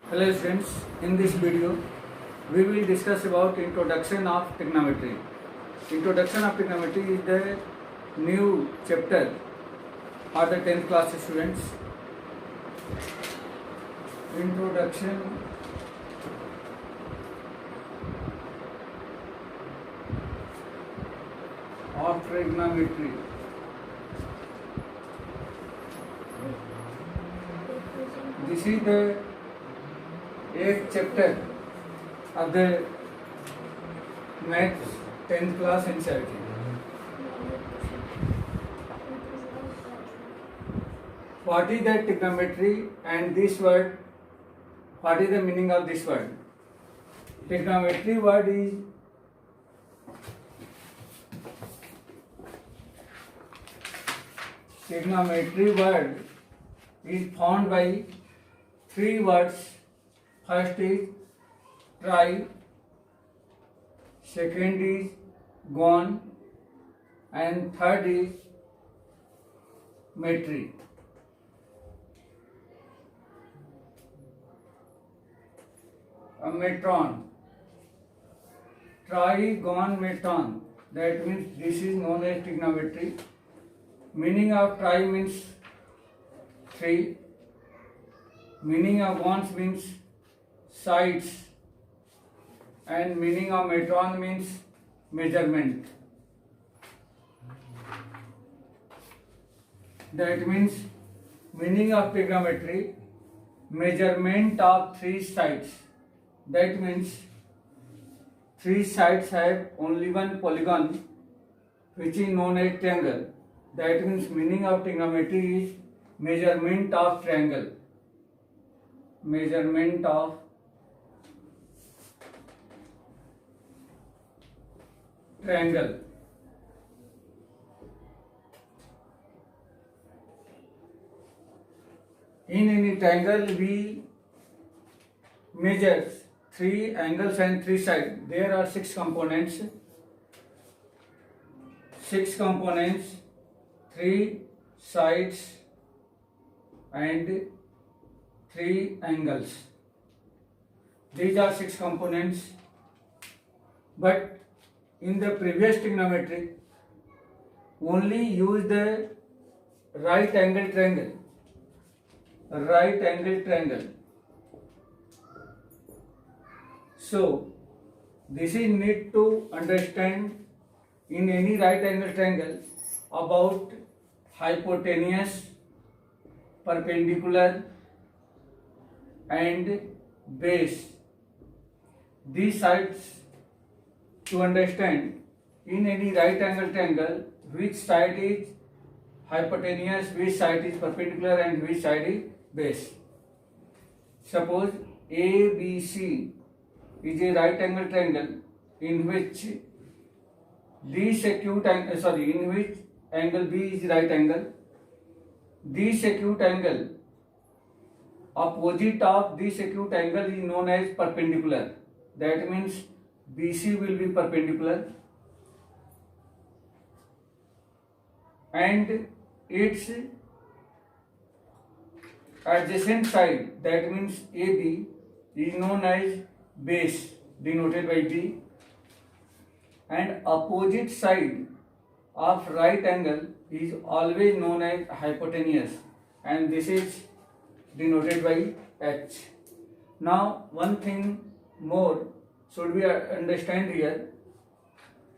Hello students, in this video we will discuss about introduction of trigonometry. Introduction of trigonometry is the new chapter for the 10th class students. Introduction of trigonometry. This is the 8th chapter of the maths 10th class NCERT. What is the trigonometry and this word? What is the meaning of this word? Trigonometry word is found by three words. First is try, second is gone, and third is metry. A metron. Try, gone, metron. That means this is known as trigonometry. Meaning of try means three. Meaning of gone means sides, and meaning of metron means measurement. That means meaning of trigonometry, measurement of three sides. That means three sides have only one polygon, which is known as triangle. That means meaning of trigonometry is measurement of triangle. Measurement of triangle. In any triangle we measure three angles and three sides. There are six components, three sides and three angles. These are six components, but in the previous trigonometry only use the right angle triangle. So this is need to understand in any right angle triangle about hypotenuse, perpendicular and base. These sides to understand in any right angle triangle which side is hypotenuse, which side is perpendicular and which side is base. Suppose ABC is a right angle triangle in which angle B is right angle. This acute angle, opposite of this acute angle is known as perpendicular. That means BC will be perpendicular and its adjacent side, that means AB, is known as base, denoted by B, and opposite side of right angle is always known as hypotenuse, and this is denoted by H. Now one thing more should we understand here.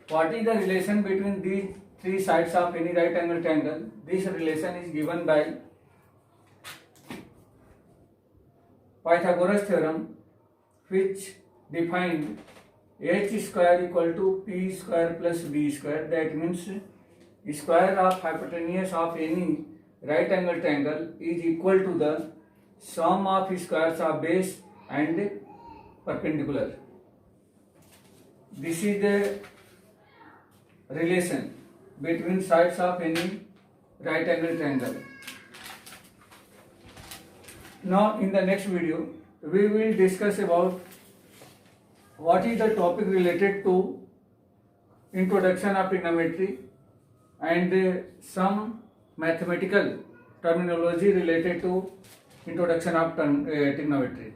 What is the relation between these three sides of any right angle triangle? This relation is given by Pythagoras theorem, which defined h square equal to p square plus b square. That means square of hypotenuse of any right angle triangle is equal to the sum of squares of base and perpendicular. This is the relation between sides of any right angle triangle. Now in the next video we will discuss about what is the topic related to introduction of trigonometry and some mathematical terminology related to introduction of trigonometry.